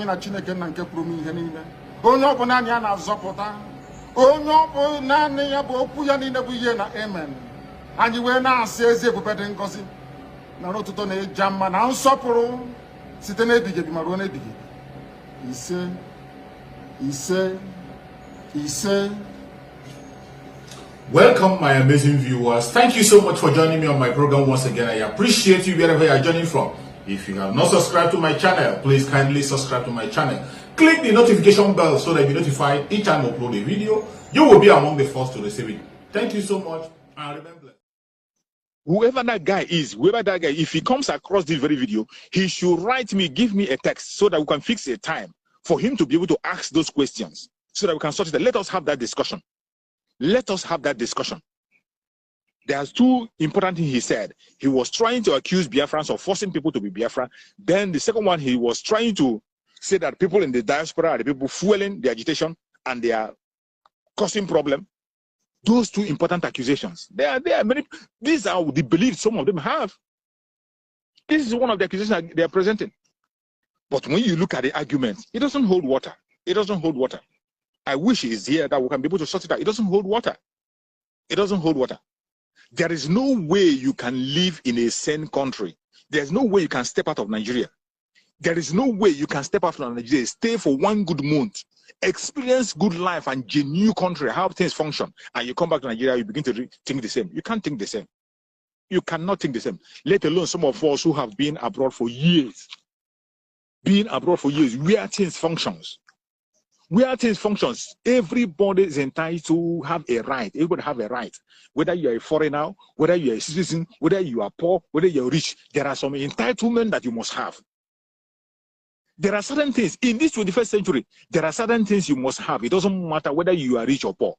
anyị na Chineke na nke pụrụ ihe niile. Onye ọ bụ naanị ya na-azọpụta. Onye ọ bụ naanị ya bụ okwu ya niile bụ ihe na amen. Anyị wee na-asị ezi ebube dị ngọzi na n'ụtụtụ na ịja mma na nsọpụrụ site n'ebighị ebi ma ruo n'ebighị ebi. Ise, ise, ise. Welcome, my amazing viewers. Thank you so much for joining me on my program once again. I appreciate you wherever you are joining from. If you have not subscribed to my channel, please kindly subscribe to my channel. Click the notification bell so that you'll be notified each time I upload a video. You will be among the first to receive it. Thank you so much, and remember, whoever that guy is, if he comes across this very video, he should write me, give me a text so that we can fix a time for him to be able to ask those questions so that we can sort it out. Let us have that discussion. Let us have that discussion. There's two important things he said. He was trying to accuse Biafrans of forcing people to be Biafra. Then the second one, he was trying to say that people in the diaspora are the people fueling the agitation and they are causing problem. Those two important accusations. There are many. These are the beliefs some of them have. This is one of the accusations they are presenting. But when you look at the arguments, it doesn't hold water. It doesn't hold water. I wish he is here that we can be able to sort it out. It doesn't hold water. It doesn't hold water. There is no way you can live in a sane country. There's no way you can step out of Nigeria. There is no way you can step out of Nigeria, stay for 1 good month, experience good life and genuine country, how things function, and you come back to Nigeria, you begin to think the same. You can't think the same. You cannot think the same. Let alone some of us who have been abroad for years. Being abroad for years, where things functions. Where things functions, everybody is entitled to have a right. Everybody have a right. Whether you are a foreigner, whether you are a citizen, whether you are poor, whether you are rich, there are some entitlement that you must have. There are certain things in this 21st century. There are certain things you must have. It doesn't matter whether you are rich or poor.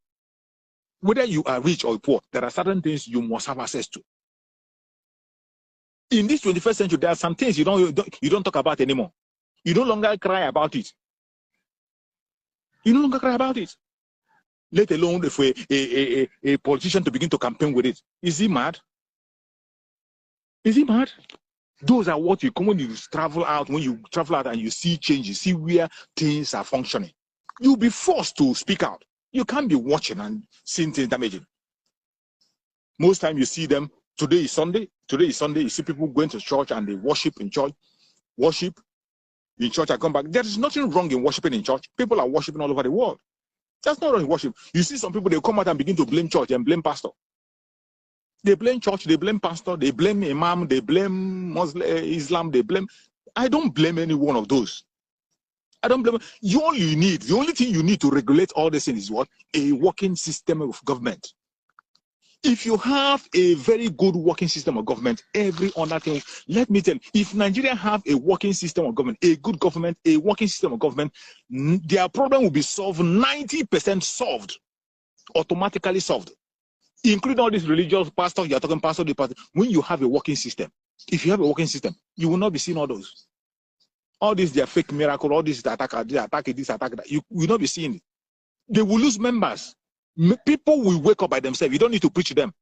Whether you are rich or poor, there are certain things you must have access to. In this 21st century, there are some things you don't talk about anymore. You no longer cry about it. You no longer cry about it. Let alone if a politician to begin to campaign with it. Is he mad? Is he mad? Those are what you come when you travel out. When you travel out and you see change, you see where things are functioning. You'll be forced to speak out. You can't be watching and seeing things damaging. Most time you see them. Today is Sunday. Today is Sunday. You see people going to church and they worship in church. Worship in church and come back. There is nothing wrong in worshiping in church. People are worshiping all over the world. That's not wrong in worship. You see some people, they come out and begin to blame church and blame pastor. They blame church, they blame pastor, they blame imam, they blame Muslim, Islam, they blame. I don't blame any one of those. I don't blame. The only thing you need to regulate all this things is what? A working system of government. If you have a very good working system of government, every other thing, let me tell you, if Nigeria have a working system of government, a good government, a working system of government, their problem will be solved, 90% solved, automatically solved. Including all these religious pastors, you're talking pastor, when you have a working system, if you have a working system, you will not be seeing all those. All these, their fake miracle, all this attack, this attack, that. You will not be seeing it. They will lose members. People will wake up by themselves. You don't need to preach to them.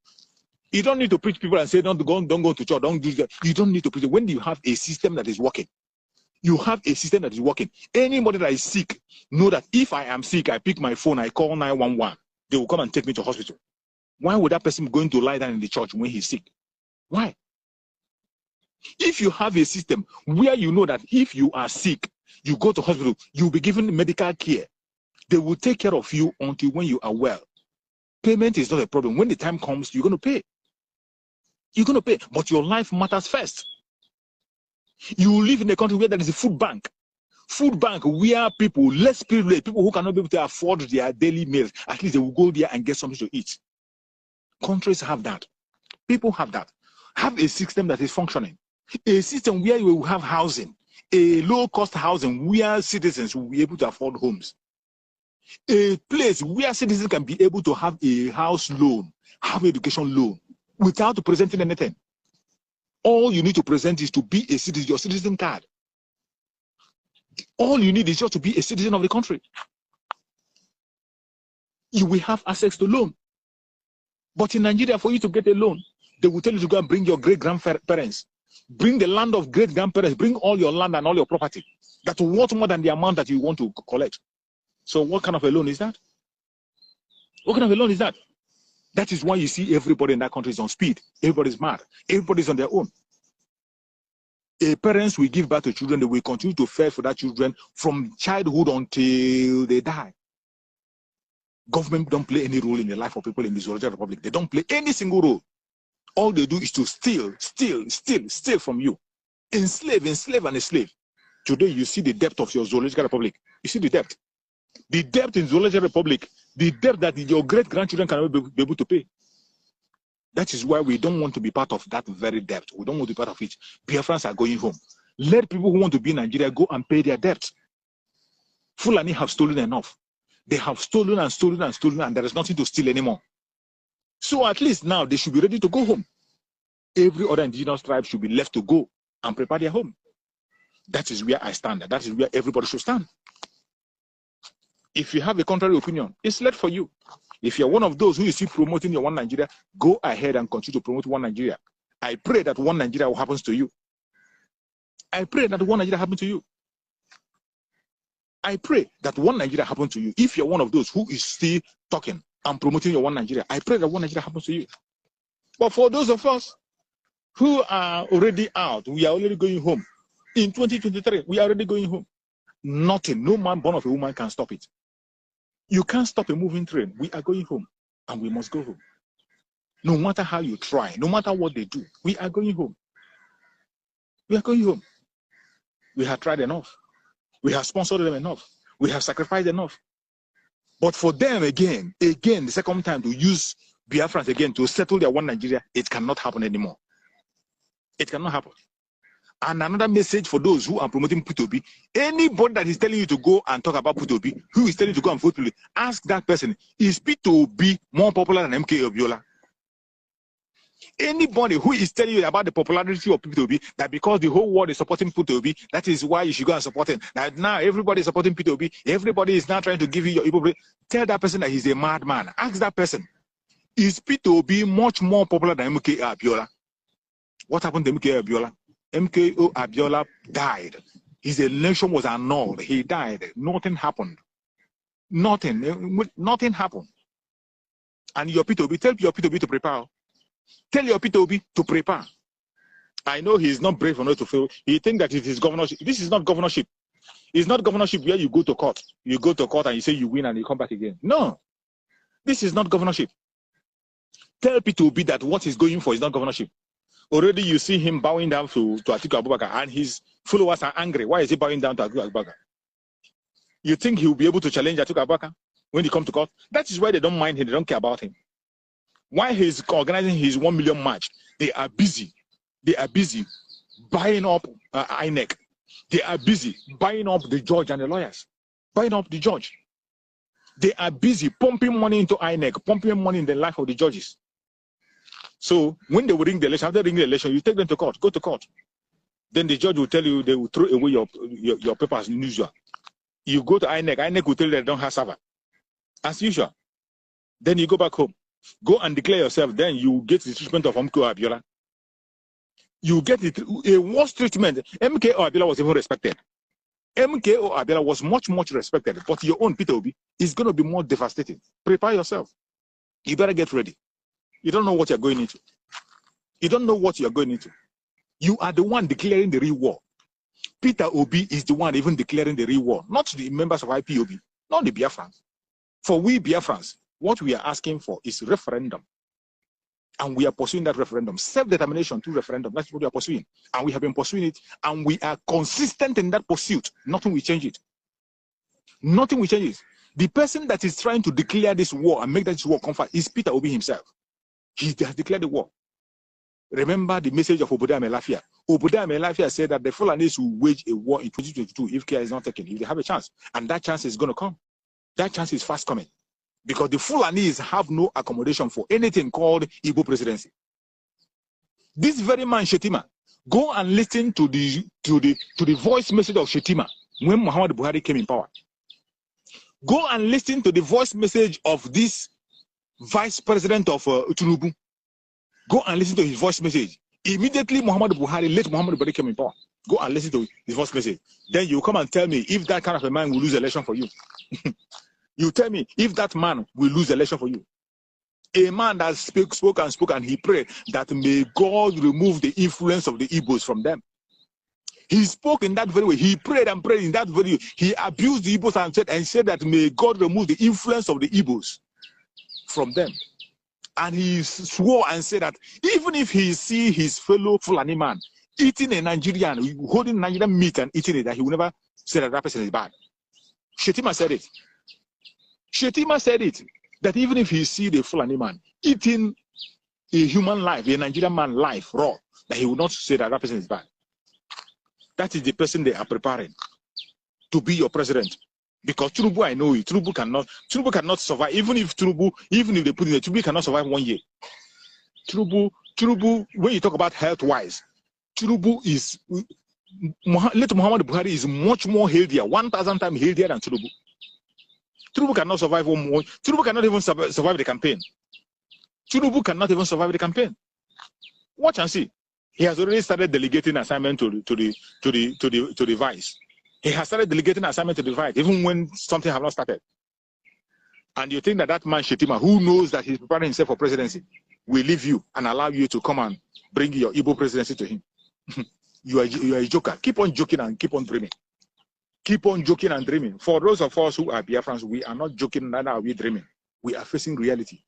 You don't need to preach people and say, don't go to church, don't do that. You don't need to preach. When you have a system that is working, you have a system that is working. Anybody that is sick, know that if I am sick, I pick my phone, I call 911. They will come and take me to hospital. Why would that person going to lie down in the church when he's sick? Why? If you have a system where you know that if you are sick, you go to hospital, you'll be given medical care. They will take care of you until when you are well. Payment is not a problem. When the time comes, you're going to pay. You're going to pay, but your life matters first. You live in a country where there is a food bank. Food bank where people, less privileged, people who cannot be able to afford their daily meals, at least they will go there and get something to eat. Countries have that. People have that. Have a system that is functioning. A system where you will have housing. A low-cost housing where citizens will be able to afford homes. A place where citizens can be able to have a house loan, have education loan, without presenting anything. All you need to present is to be a citizen, your citizen card. All you need is just to be a citizen of the country. You will have access to loan. But in Nigeria, for you to get a loan, they will tell you to go and bring your great-grandparents. Bring the land of great-grandparents. Bring all your land and all your property. that worth more than the amount that you want to collect. So what kind of a loan is that? What kind of a loan is that? That is why you see everybody in that country is on speed. Everybody's mad. Everybody's on their own. Parents will give birth to children. They will continue to fare for that children from childhood until they die. Government don't play any role in the life of people in the Zoological Republic. They don't play any single role. All they do is to steal from you. Enslave, and enslave. Today, you see the depth of your Zoological Republic. You see the depth. The depth in Zoological Republic, the debt that your great-grandchildren cannot be able to pay. That is why we don't want to be part of that very debt. We don't want to be part of it. Biafrans are going home. Let people who want to be in Nigeria go and pay their debt. Fulani have stolen enough. They have stolen, and there is nothing to steal anymore. So at least now they should be ready to go home. Every other indigenous tribe should be left to go and prepare their home. That is where I stand. That is where everybody should stand. If you have a contrary opinion, it's left for you. If you're one of those who is still promoting your One Nigeria, go ahead and continue to promote One Nigeria. I pray that One Nigeria will happen to you. I pray that One Nigeria happens to you. I pray that One Nigeria happens to you. If you're one of those who is still talking and promoting your One Nigeria, I pray that One Nigeria happens to you. But for those of us who are already out, we are already going home. In 2023, we are already going home. Nothing, no man born of a woman can stop it. You can't stop a moving train. We are going home, and we must go home. No matter how you try, no matter what they do, we are going home. We are going home. We have tried enough. We have sponsored them enough. We have sacrificed enough. But for them again, the second time to use Biafrans again to settle their One Nigeria, it cannot happen anymore. It cannot happen. And another message for those who are promoting P2B, anybody that is telling you to go and talk about P2B, who is telling you to go and vote, ask that person, is P2B more popular than MK Obiola? Anybody who is telling you about the popularity of P2B, that because the whole world is supporting P2B, that is why you should go and support him. That now everybody is supporting P2B, everybody is now trying to give you your Igbo. Tell that person that he's a madman. Ask that person, is P2B much more popular than MK Abiola? What happened to MK Abiola? MKO Abiola died. His election was annulled. He died. Nothing happened. Nothing happened. And your P2B, tell your P2B to prepare. Tell your P2B to prepare. I know he is not brave enough to fail. He thinks that it is governorship. This is not governorship. It's not governorship where you go to court. You go to court and you say you win and you come back again. No. This is not governorship. Tell P2B that what he's going for is not governorship. Already you see him bowing down to Atiku Abubakar, and his followers are angry. Why is he bowing down to Atiku Abubakar? You think he will be able to challenge Atiku Abubakar when he comes to court? That is why they don't mind him. They don't care about him. Why he's organizing his 1 million march? They are busy. They are busy buying up INEC. They are busy buying up the judge and the lawyers. Buying up the judge. They are busy pumping money into INEC, pumping money in the life of the judges. So when they will ring the election, after ringing the election, you take them to court, go to court. Then the judge will tell you they will throw away your papers as usual. You go to INEC, INEC will tell you they don't have server. As usual. Then you go back home. Go and declare yourself, then you get the treatment of MKO Abiola. You get a worse treatment. MKO Abiola was even respected. MKO Abiola was much respected, but your own P2B is going to be more devastating. Prepare yourself. You better get ready. You don't know what you're going into. You don't know what you're going into. You are the one declaring the real war. Peter Obi is the one even declaring the real war, not the members of IPOB, not the Biafrans. For we Biafrans, what we are asking for is referendum. And we are pursuing that referendum. Self-determination through referendum. That's what we are pursuing. And we have been pursuing it. And we are consistent in that pursuit. Nothing will change it. Nothing will change it. The person that is trying to declare this war and make that this war comfort is Peter Obi himself. He has declared the war. Remember the message of Obodo Amelafia. Obodo Amelafia said that the Fulanis will wage a war in 2022 if care is not taken, if they have a chance. And that chance is going to come. That chance is fast coming. Because the Fulanis have no accommodation for anything called Igbo presidency. This very man, Shetima, go and listen to the voice message of Shetima when Muhammad Buhari came in power. Go and listen to the voice message of this vice president of Tinubu. Go and listen to his voice message. Immediately, late Muhammad Buhari came in power. Go and listen to his first message. Then you come and tell me if that kind of a man will lose the election for you. You tell me if that man will lose the election for you. A man that spoke and he prayed that may God remove the influence of the Igbos from them. He spoke in that very way. He prayed and prayed in that very way. He abused the Igbos and said that may God remove the influence of the Igbos from them. And he swore and said that even if he see his fellow Fulani man eating a Nigerian, holding Nigerian meat and eating it, that he will never say that that person is bad. Shetima said it. Shetima said it, that even if he see the Fulani man eating a human life, a Nigerian man life raw, that he will not say that that person is bad. That is the person they are preparing to be your president. Because Tinubu, I know it, Tinubu cannot survive, even if they put in the Tinubu cannot survive 1 year. Tinubu, when you talk about health-wise, Tinubu is, let Muhammad Buhari is much more healthier, 1,000 times healthier than Tinubu. Tinubu cannot survive 1 month. Tinubu cannot even survive the campaign. Tinubu cannot even survive the campaign. Watch and see. He has already started delegating assignment to the vice. He has started delegating assignment to the vice, even when something has not started. And you think that that man Shetima, who knows that he's preparing himself for presidency, will leave you and allow you to come and bring your Igbo presidency to him? You are a joker. Keep on joking and keep on dreaming. Keep on joking and dreaming. For those of us who are Biafrans, we are not joking, neither are we dreaming. We are facing reality.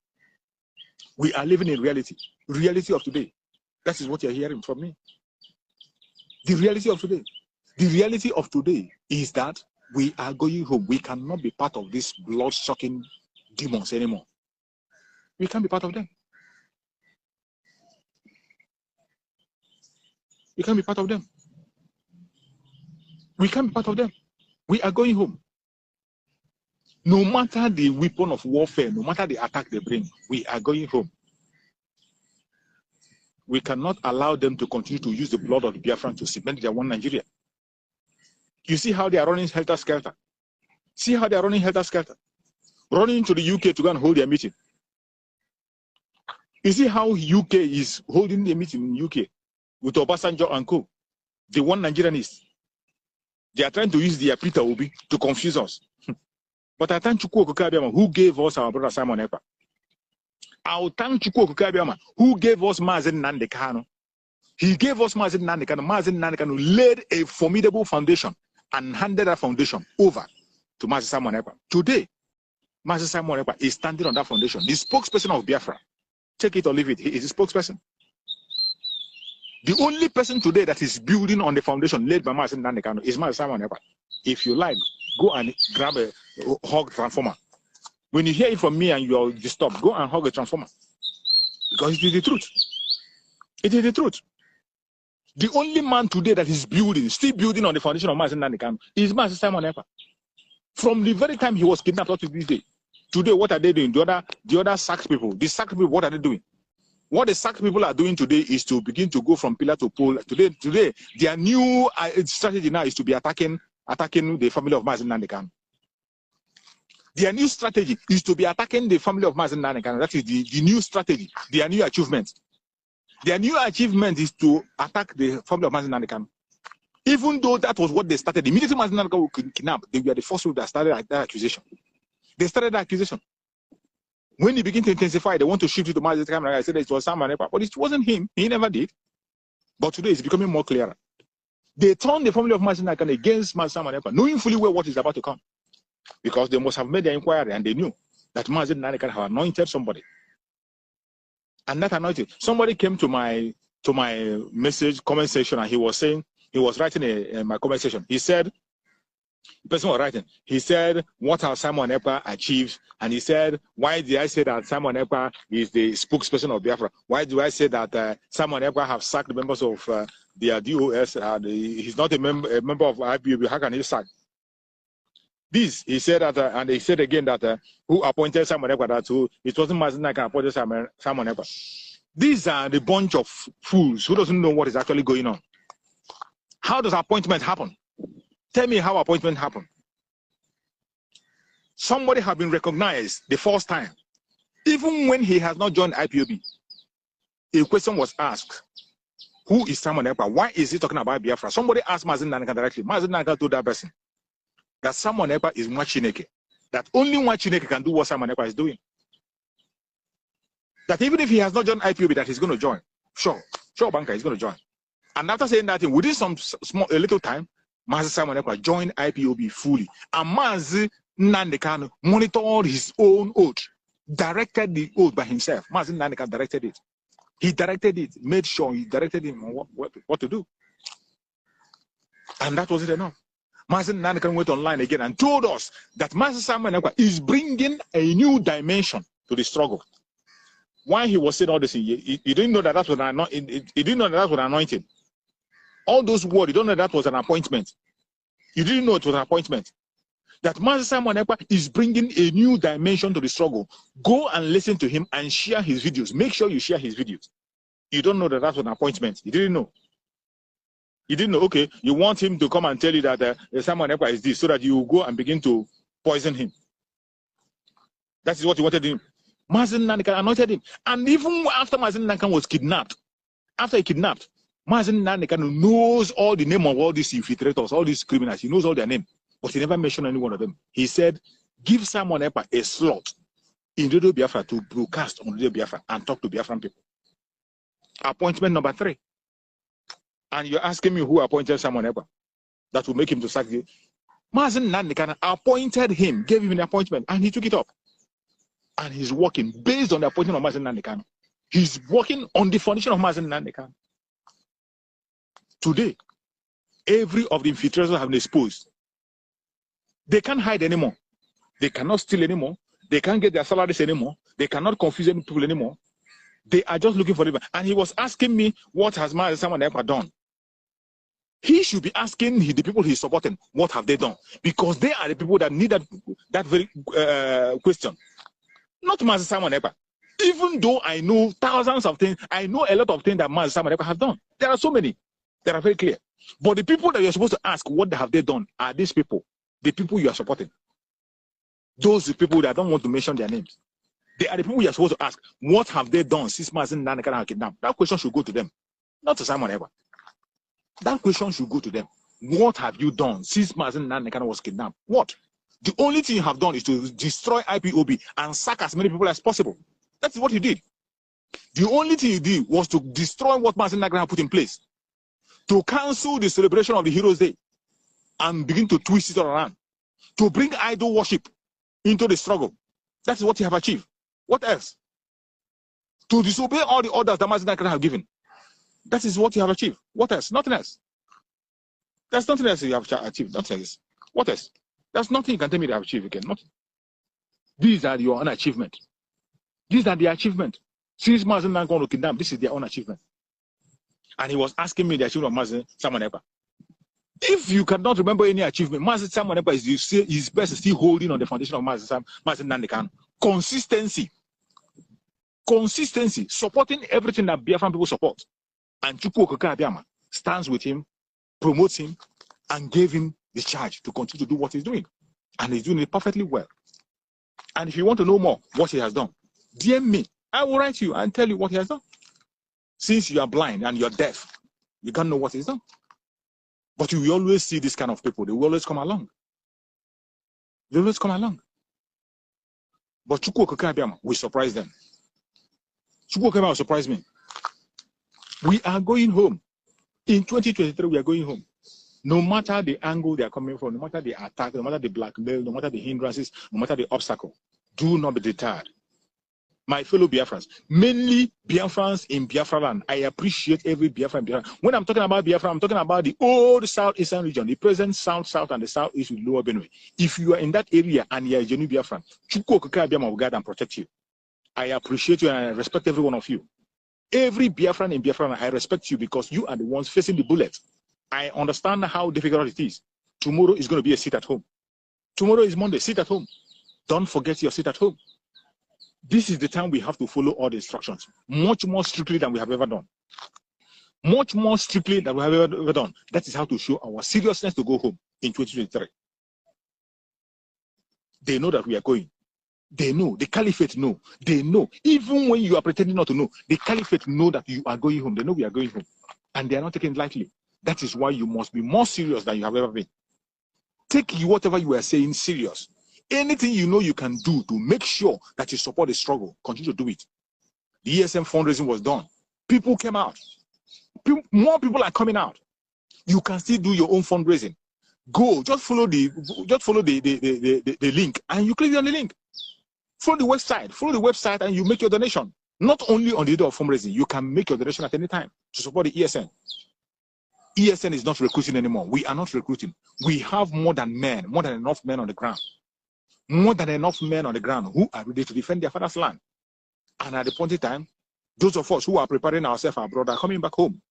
We are living in reality. Reality of today. That is what you're hearing from me. The reality of today. The reality of today is that we are going home. We cannot be part of these blood-sucking demons anymore. We can't be part of them. We can't be part of them. We can't be part of them. We are going home. No matter the weapon of warfare, no matter the attack they bring, we are going home. We cannot allow them to continue to use the blood of the Biafran to cement their one Nigeria. You see how they are running helter-skelter. See how they are running helter-skelter. Running to the UK to go and hold their meeting. You see how UK is holding a meeting in UK with Obasanjo and co. The one Nigerianists. They are trying to use their Peter Obi to confuse us. But I thank Chukwu Okukabiama, who gave us our brother Simon Ekpa. I thank Chukwu Okukabiama, who gave us Mazen Nandekano. He gave us Mazen Nandekano. Mazen Nandekano laid a formidable foundation and handed that foundation over to Mazen Simon Ekpa. Today, Mazen Simon Ekpa is standing on that foundation. The spokesperson of Biafra. Take it or leave it. He is a spokesperson. The only person today that is building on the foundation laid by Mazen Nandekano is Mazen Simon Ekpa. If you like, go and grab a hug transformer. When you hear it from me and you are disturbed, go and hug a transformer. Because it is the truth. It is the truth. The only man today that is building, still building on the foundation of Mazen Nandekano is Mazen Simon Ekpa. From the very time he was kidnapped up to this day. Today, what are they doing? The other sacked people. The sacked people, what are they doing? What the sacked people are doing today is to begin to go from pillar to pole. Today, their new strategy now is to be attacking the family of Mazen Nandekano. Their new strategy is to be attacking the family of Mazen Nandekano. That is the new strategy, their new achievement. Their new achievement is to attack the family of Mazen Nandekano. Even though that was what they started, immediately Mazen Nandekano was kidnapped, they were the first people that started that accusation. They started that accusation. When they begin to intensify, they want to shift it to Mazen Nandekano. I said it was Simon Ekpa, but it wasn't him. He never did. But today it's becoming more clearer. They turned the family of Mazen Nandekano against Simon Ekpa, knowing fully well what is about to come. Because they must have made their inquiry and they knew that Mazen Nandekano had anointed somebody. And that anointed, somebody came to my message comment section and he was saying, he was writing in my comment section. He said, the person was writing, he said, what has Simon Ekpa achieved? And he said, why did I say that Simon Ekpa is the spokesperson of Biafra? Why do I say that Simon Ekpa have sacked the members of their DOS? He's not a member of IPOB. How can he sack? This, he said that, and he said again that who appointed Simon Ekpa, that who, it wasn't Mazen Nandekano appointed Simon Ekpa. These are the bunch of fools who doesn't know what is actually going on. How does appointment happen? Tell me how appointment happened. Somebody has been recognized the first time. Even when he has not joined IPOB, a question was asked. Who is Simon Ekpa? Why is he talking about Biafra? Somebody asked Mazen Naneka directly. Mazen Naneka told that person that Simon Ekpa is Mwachineke. That only Mwachineke can do what Simon Ekpa is doing. That even if he has not joined IPOB, that he's going to join. Sure, Banker, he's going to join. And after saying that, within a little time, Mazen Simon Ekpa joined IPOB fully. And Mazen Naneka monitored his own oath, directed the oath by himself. Mazen Naneka directed it. He directed it, made sure he directed him on what to do. And that wasn't enough. Mazen Naneka went online again and told us that Mazen Simon Ekpa is bringing a new dimension to the struggle. Why he was saying all this, he didn't know that that was he didn't know that was anointing. All those words, you don't know that was an appointment. You didn't know it was an appointment. That Mazen Simon Ekpa is bringing a new dimension to the struggle. Go and listen to him and share his videos. Make sure you share his videos. You don't know that that was an appointment. You didn't know. You didn't know. Okay, you want him to come and tell you that Simon Ekpa is this, so that you go and begin to poison him. That is what you wanted him. Mazen Naneka anointed him. And even after Mazen Naneka was kidnapped, after he kidnapped, Mazen Naneka knows all the name of all these infiltrators, all these criminals. He knows all their names. But he never mentioned any one of them. He said, give Simon Ekpa a slot in Radio Biafra to broadcast on Radio Biafra and talk to Biafran people. Appointment number 3. And you're asking me who appointed Simon Ekpa that will make him to sack you. Mazen Naneka appointed him, gave him an appointment, and he took it up. And he's working based on the appointment of Mazen Naneka. He's working on the foundation of Mazen Naneka. Today, every of the infiltrators have been exposed. They can't hide anymore. They cannot steal anymore. They can't get their salaries anymore. They cannot confuse any people anymore. They are just looking for them. And he was asking me, what has Simon Ekpa done? He should be asking the people he's supporting, what have they done? Because they are the people that need that very question. Not Simon Ekpa. Even though I know thousands of things, I know a lot of things that Simon Ekpa have done. There are so many that are very clear. But the people that you're supposed to ask, what have they done, are these people. The people you are supporting. Those people that I don't want to mention their names. They are the people you are supposed to ask, what have they done since Mazen Naneka have kidnapped? That question should go to them, not to Simon Ekpa. That question should go to them. What have you done since Mazen Naneka was kidnapped? What? The only thing you have done is to destroy IPOB and sack as many people as possible. That's what you did. The only thing you did was to destroy what Mazen Naneka put in place. To cancel the celebration of the Heroes' Day and begin to twist it all around. To bring idol worship into the struggle. That is what you have achieved. What else? To disobey all the orders that Mazen Naneka have given. That is what you have achieved. What else? Nothing else. There's nothing else you have achieved. Nothing else. What else? There's nothing you can tell me they have achieved again. Nothing. These are your own achievement. These are the achievement. Since Mazen Naneka going to kidnap, this is their own achievement. And he was asking me the achievement of Mazen Simon Ekpa. If you cannot remember any achievement, Mazen Simon Ekpa is best still holding on the foundation of Mazen Naneka. Consistency. Consistency. Supporting everything that Biafran people support. And Chukwu Okeke Abiama stands with him, promotes him, and gave him the charge to continue to do what he's doing. And he's doing it perfectly well. And if you want to know more what he has done, DM me. I will write you and tell you what he has done. Since you are blind and you're deaf, you can't know what he's done. But you will always see this kind of people. They will always come along. They always come along. But Chukwu Okeke Abiama will surprise them. Chukwu Okeke Abiama will surprise me. We are going home. In 2023, we are going home. No matter the angle they are coming from, no matter the attack, no matter the blackmail, no matter the hindrances, no matter the obstacle, do not be deterred. My fellow Biafrans, mainly Biafrans in Biafra land, I appreciate every Biafran in Biafra. When I'm talking about Biafra, I'm talking about the old southeastern region, the present south, and the southeast with Lower Benue. If you are in that area and you are a genuine Biafran, Chukwu Okeke Abiama will guide and protect you. I appreciate you and I respect every one of you. Every Biafran in Biafra land, I respect you because you are the ones facing the bullet. I understand how difficult it is. Tomorrow is going to be a sit at home. Tomorrow is Monday, sit at home. Don't forget your sit at home. This is the time we have to follow all the instructions, much more strictly than we have ever done. Much more strictly than we have ever done. That is how to show our seriousness to go home in 2023. They know that we are going. They know. The caliphate know. They know. Even when you are pretending not to know, the caliphate know that you are going home. They know we are going home. And they are not taking it lightly. That is why you must be more serious than you have ever been. Take whatever you are saying serious. Anything you know you can do to make sure that you support the struggle, continue to do it. The ESM fundraising was done. People came out. More people are coming out. You can still do your own fundraising. Go, just follow the link, and you click on the link. Follow the website, and you make your donation. Not only on the day of fundraising, you can make your donation at any time to support the ESN. ESN is not recruiting anymore. We are not recruiting. We have more than enough men on the ground. More than enough men on the ground who are ready to defend their father's land. And at the point in time, those of us who are preparing ourselves abroad are coming back home.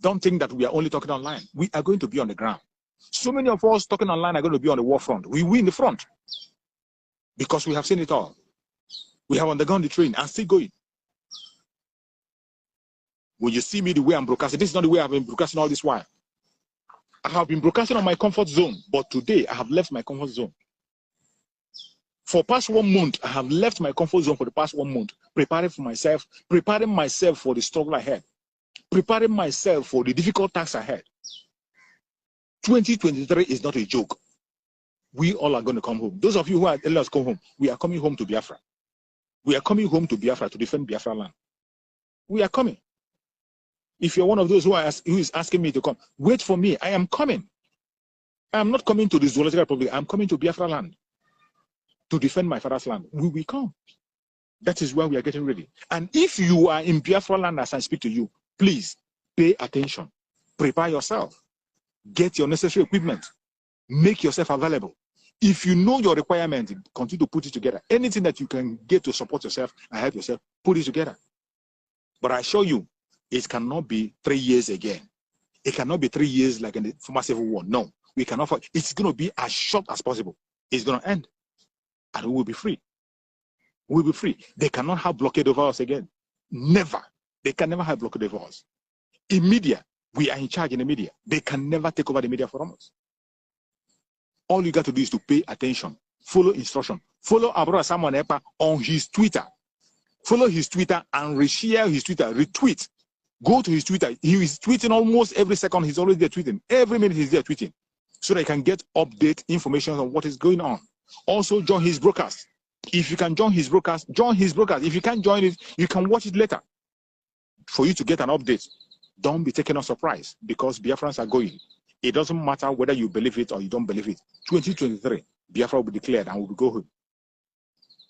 Don't think that we are only talking online. We are going to be on the ground. So many of us talking online are going to be on the war front. We will in the front because we have seen it all. We have undergone the training and still going. When you see me the way I'm broadcasting, this is not the way I've been broadcasting all this while. I have been broadcasting on my comfort zone, but today I have left my comfort zone. For past 1 month, I have left my comfort zone for the past 1 month, preparing myself for the struggle ahead, preparing myself for the difficult tasks ahead. 2023 is not a joke. We all are going to come home. Those of you who are letting us come home, we are coming home to Biafra. We are coming home to Biafra to defend Biafra land. We are coming. If you're one of those who is asking me to come, wait for me. I am coming. I am not coming to the Zoological Republic. I'm coming to Biafra land to defend my father's land. We will come. That is why we are getting ready. And if you are in Biafra land as I speak to you, please pay attention. Prepare yourself. Get your necessary equipment. Make yourself available. If you know your requirement, continue to put it together. Anything that you can get to support yourself and help yourself, put it together. But I assure you, it cannot be 3 years again. It cannot be 3 years like in the former Civil War. No, we cannot. It's going to be as short as possible. It's going to end. And we will be free. We will be free. They cannot have blockade over us again. Never. They can never have blockade over us. In media, we are in charge in the media. They can never take over the media from us. All you got to do is to pay attention. Follow instruction. Follow our brother Samuel Ekpa on his Twitter. Follow his Twitter and reshare his Twitter. Retweet. Go to his Twitter. He is tweeting almost every second. He's always there tweeting. Every minute he's there tweeting. So that you can get update information on what is going on. Also join his broadcast. If you can join his broadcast, join his broadcast. If you can't join it, you can watch it later. For you to get an update. Don't be taken on surprise because Biafrans are going. It doesn't matter whether you believe it or you don't believe it. 2023, Biafra will be declared and we will go home.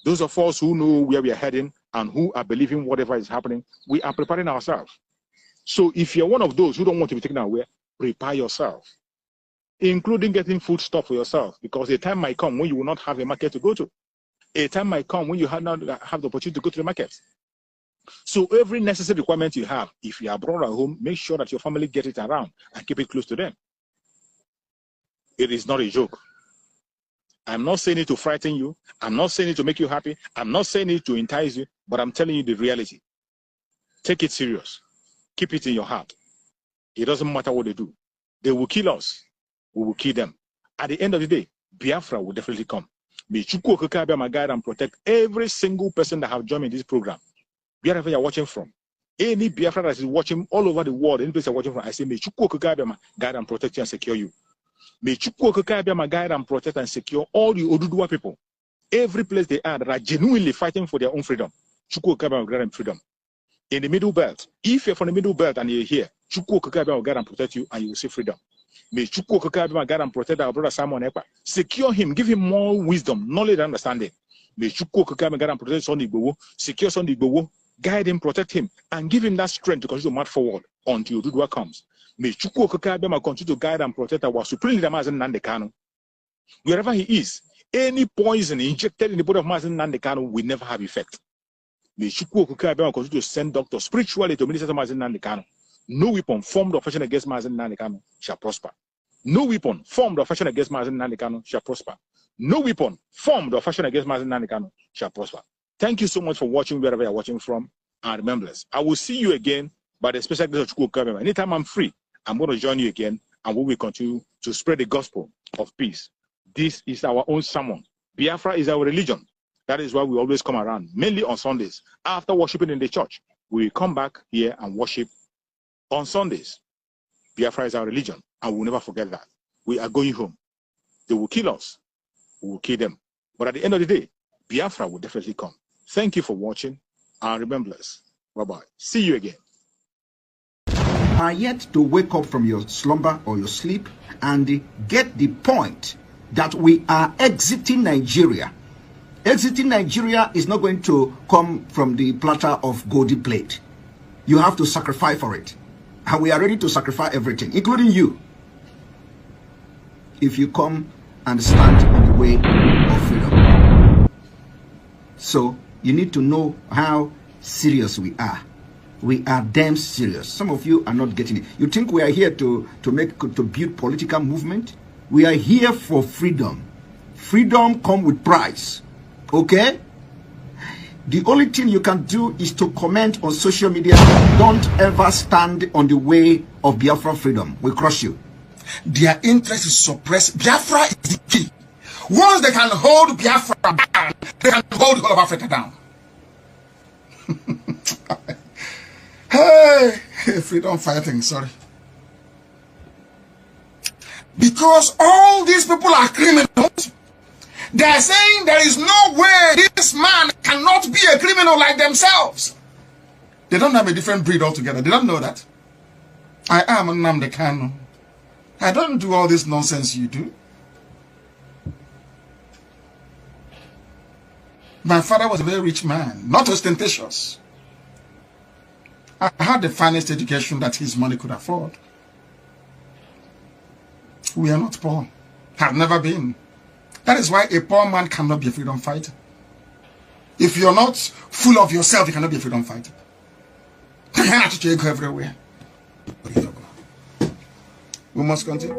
Those of us who know where we are heading and who are believing whatever is happening, we are preparing ourselves. So if you're one of those who don't want to be taken away, prepare yourself, including getting food stuff for yourself, because a time might come when you will not have a market to go to. A time might come when you not have the opportunity to go to the market. So every necessary requirement you have, if you are abroad at home, make sure that your family get it around and keep it close to them. It is not a joke. I'm not saying it to frighten you. I'm not saying it to make you happy. I'm not saying it to entice you, but I'm telling you the reality. Take it serious. Keep it in your heart. It doesn't matter what they do. They will kill us. We will kill them. At the end of the day, Biafra will definitely come. May Chukwu Okike be my guide and protect every single person that have joined me in this program. Wherever you're watching from. Any Biafra that is watching all over the world, any place you're watching from, I say, may Chukwu Okike be my guide and protect you and secure you. May Chukwu Okike be my guide and protect and secure all the Oduduwa people. Every place they are that are genuinely fighting for their own freedom. Chukwu Okike be my guide and freedom. In the middle belt, if you're from the middle belt and you're here, Chukwu Okike be my guide and protect you and you will see freedom. May Chukwu Okike be my guide and protect our brother Simon Ekpa. Secure him, give him more wisdom, knowledge, and understanding. May Chukwu Okike be my guide and protect Sunday Igboho, secure Sunday Igboho, guide him, protect him, and give him that strength to continue to march forward until Oduduwa comes. May Chukwu Okike be my continue to guide and protect our supreme leader Mazen Nnamdi Kanu. Wherever he is, any poison injected in the body of Mazen Nnamdi Kanu will never have effect. May Chukwu Okike be my continue to send doctors spiritually to minister to Mazen Nnamdi Kanu. No weapon formed or fashioned against Mazen Nnamdi Kanu shall prosper. No weapon formed or fashioned against Mazen Nnamdi Kanu shall prosper. No weapon formed or fashioned against Mazen Nnamdi Kanu shall prosper. Thank you so much for watching wherever you're watching from. And remember this, I will see you again by the special grace of Chukwu Okike. Anytime I'm free, I'm going to join you again and we will continue to spread the gospel of peace. This is our own sermon. Biafra is our religion. That is why we always come around, mainly on Sundays. After worshiping in the church, we will come back here and worship On Sundays, Biafra is our religion, and we'll never forget that. We are going home. They will kill us. We will kill them. But at the end of the day, Biafra will definitely come. Thank you for watching, and remember us. Bye-bye. See you again. Are yet to wake up from your slumber or your sleep and get the point that we are exiting Nigeria. Exiting Nigeria is not going to come from the platter of golden plate. You have to sacrifice for it. And we are ready to sacrifice everything, including you, if you come and stand in the way of freedom. So you need to know how serious we are. We are damn serious. Some of you are not getting it. You think we are here to build political movement? We are here for freedom. Freedom comes with price. Okay? The only thing you can do is to comment on social media. Don't ever stand on the way of Biafra freedom. We'll crush you. Their interest is suppressed. Biafra is the key. Once they can hold Biafra down, they can hold all of Africa down. Hey, freedom fighting, sorry. Because all these people are criminals, they are saying there is no way this man cannot be a criminal like themselves. They don't have a different breed altogether. They don't know that. I am Nnamdi Kanu. I don't do all this nonsense you do. My father was a very rich man, not ostentatious. I had the finest education that his money could afford. We are not poor. Have never been. That is why a poor man cannot be a freedom fighter. If you're not full of yourself, you cannot be a freedom fighter. You have to go everywhere. We must continue.